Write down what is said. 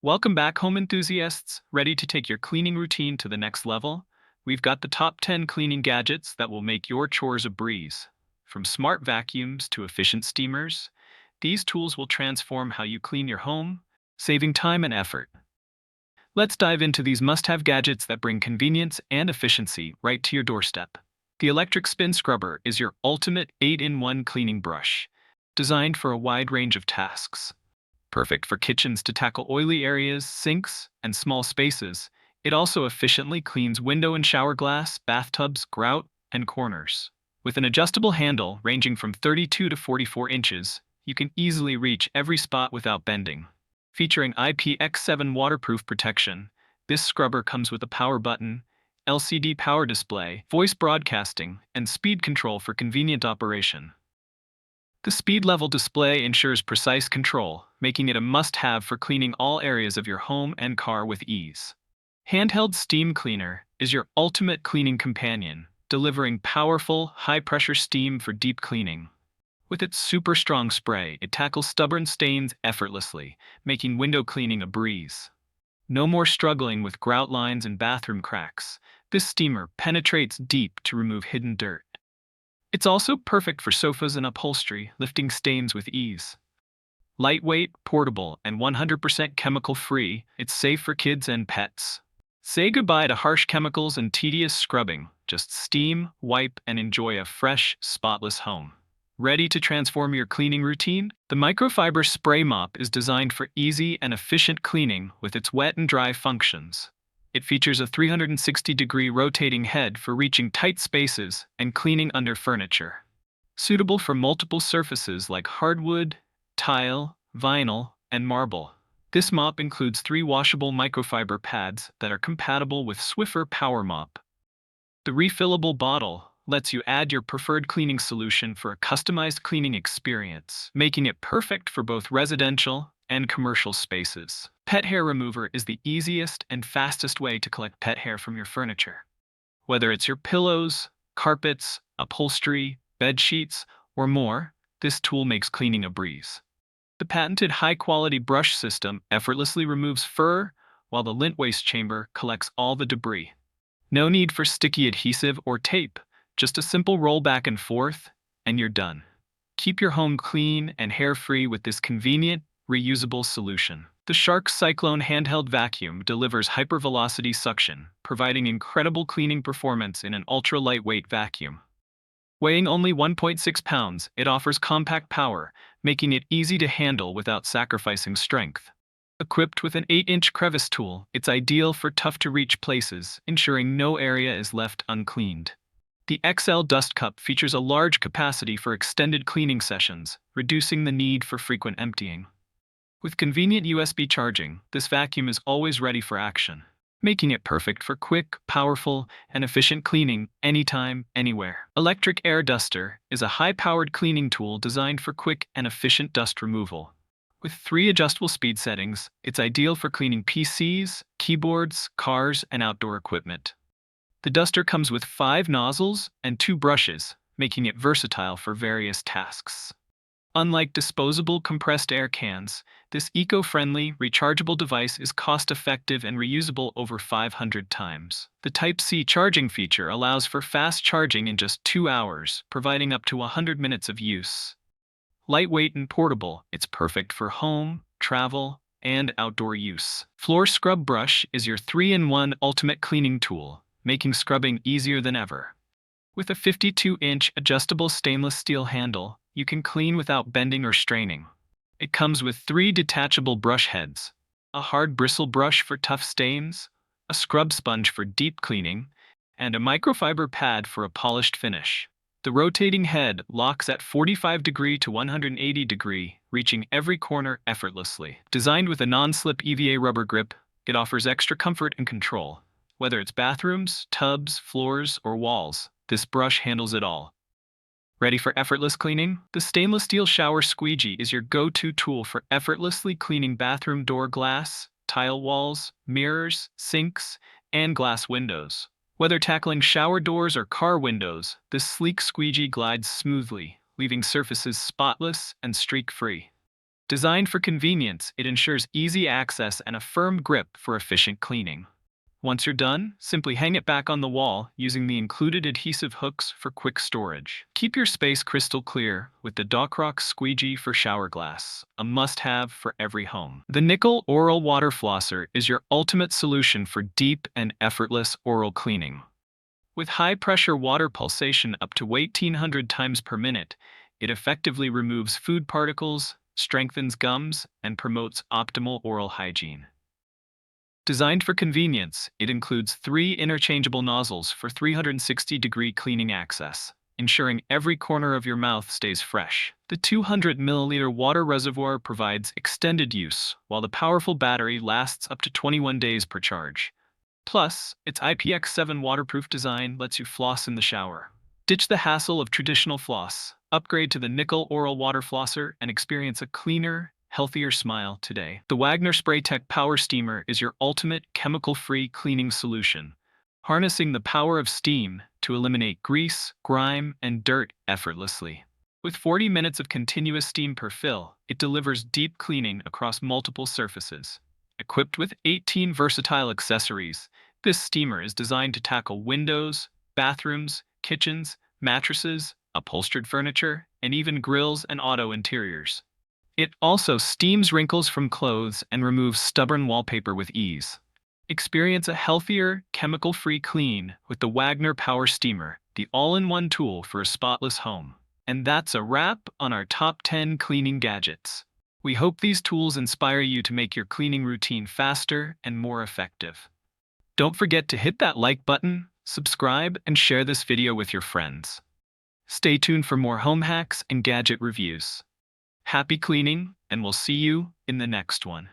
Welcome back, home enthusiasts. Ready to take your cleaning routine to the next level? We've got the top 10 cleaning gadgets that will make your chores a breeze. From smart vacuums to efficient steamers, these tools will transform how you clean your home, saving time and effort. Let's dive into these must have gadgets that bring convenience and efficiency right to your doorstep. The electric spin scrubber is your ultimate 8-in-1 cleaning brush, designed for a wide range of tasks. Perfect for kitchens to tackle oily areas, sinks, and small spaces, it also efficiently cleans window and shower glass, bathtubs, grout, and corners. With an adjustable handle ranging from 32 to 44 inches, you can easily reach every spot without bending. Featuring IPX7 waterproof protection, this scrubber comes with a power button, LCD power display, voice broadcasting, and speed control for convenient operation. The speed level display ensures precise control, making it a must-have for cleaning all areas of your home and car with ease. Handheld Steam Cleaner is your ultimate cleaning companion, delivering powerful, high-pressure steam for deep cleaning. With its super strong spray, it tackles stubborn stains effortlessly, making window cleaning a breeze. No more struggling with grout lines and bathroom cracks. This steamer penetrates deep to remove hidden dirt. It's also perfect for sofas and upholstery, lifting stains with ease. Lightweight, portable, and 100% chemical-free, it's safe for kids and pets. Say goodbye to harsh chemicals and tedious scrubbing. Just steam, wipe, and enjoy a fresh, spotless home. Ready to transform your cleaning routine? The Microfiber Spray Mop is designed for easy and efficient cleaning with its wet and dry functions. It features a 360-degree rotating head for reaching tight spaces and cleaning under furniture. Suitable for multiple surfaces like hardwood, tile, vinyl, and marble. This mop includes 3 washable microfiber pads that are compatible with Swiffer Power Mop. The refillable bottle lets you add your preferred cleaning solution for a customized cleaning experience, making it perfect for both residential and commercial spaces. Pet hair remover is the easiest and fastest way to collect pet hair from your furniture. Whether it's your pillows, carpets, upholstery, bed sheets, or more, this tool makes cleaning a breeze. The patented high-quality brush system effortlessly removes fur, while the lint waste chamber collects all the debris. No need for sticky adhesive or tape, just a simple roll back and forth, and you're done. Keep your home clean and hair-free with this convenient, reusable solution. The Shark Cyclone Handheld Vacuum delivers hypervelocity suction, providing incredible cleaning performance in an ultra-lightweight vacuum. Weighing only 1.6 pounds, it offers compact power, making it easy to handle without sacrificing strength. Equipped with an 8-inch crevice tool, it's ideal for tough-to-reach places, ensuring no area is left uncleaned. The XL Dust Cup features a large capacity for extended cleaning sessions, reducing the need for frequent emptying. With convenient USB charging, this vacuum is always ready for action, making it perfect for quick, powerful, and efficient cleaning anytime, anywhere. Electric Air Duster is a high-powered cleaning tool designed for quick and efficient dust removal. With 3 adjustable speed settings, it's ideal for cleaning PCs, keyboards, cars, and outdoor equipment. The duster comes with 5 nozzles and 2 brushes, making it versatile for various tasks. Unlike disposable compressed air cans, this eco-friendly, rechargeable device is cost-effective and reusable over 500 times. The Type-C charging feature allows for fast charging in just 2 hours, providing up to 100 minutes of use. Lightweight and portable, it's perfect for home, travel, and outdoor use. Floor Scrub Brush is your 3-in-1 ultimate cleaning tool, making scrubbing easier than ever. With a 52-inch adjustable stainless steel handle, you can clean without bending or straining. It comes with 3 detachable brush heads, a hard bristle brush for tough stains, a scrub sponge for deep cleaning, and a microfiber pad for a polished finish. The rotating head locks at 45° to 180°, reaching every corner effortlessly. Designed with a non-slip EVA rubber grip, it offers extra comfort and control. Whether it's bathrooms, tubs, floors, or walls, this brush handles it all. Ready for effortless cleaning? The stainless steel shower squeegee is your go-to tool for effortlessly cleaning bathroom door glass, tile walls, mirrors, sinks, and glass windows. Whether tackling shower doors or car windows, this sleek squeegee glides smoothly, leaving surfaces spotless and streak-free. Designed for convenience, it ensures easy access and a firm grip for efficient cleaning. Once you're done, simply hang it back on the wall using the included adhesive hooks for quick storage. Keep your space crystal clear with the Docroc Squeegee for shower glass, a must-have for every home. The Nickel Oral Water Flosser is your ultimate solution for deep and effortless oral cleaning. With high-pressure water pulsation up to 1,800 times per minute, it effectively removes food particles, strengthens gums, and promotes optimal oral hygiene. Designed for convenience, it includes 3 interchangeable nozzles for 360-degree cleaning access, ensuring every corner of your mouth stays fresh. The 200-milliliter water reservoir provides extended use, while the powerful battery lasts up to 21 days per charge. Plus, its IPX7 waterproof design lets you floss in the shower. Ditch the hassle of traditional floss, upgrade to the Nickel Oral Water Flosser, and experience a cleaner, healthier smile today. The Wagner Spraytech Power Steamer is your ultimate chemical-free cleaning solution, harnessing the power of steam to eliminate grease, grime, and dirt effortlessly. With 40 minutes of continuous steam per fill, it delivers deep cleaning across multiple surfaces. Equipped with 18 versatile accessories, this steamer is designed to tackle windows, bathrooms, kitchens, mattresses, upholstered furniture, and even grills and auto interiors. It also steams wrinkles from clothes and removes stubborn wallpaper with ease. Experience a healthier, chemical-free clean with the Wagner Power Steamer, the all-in-one tool for a spotless home. And that's a wrap on our top 10 cleaning gadgets. We hope these tools inspire you to make your cleaning routine faster and more effective. Don't forget to hit that like button, subscribe, and share this video with your friends. Stay tuned for more home hacks and gadget reviews. Happy cleaning, and we'll see you in the next one.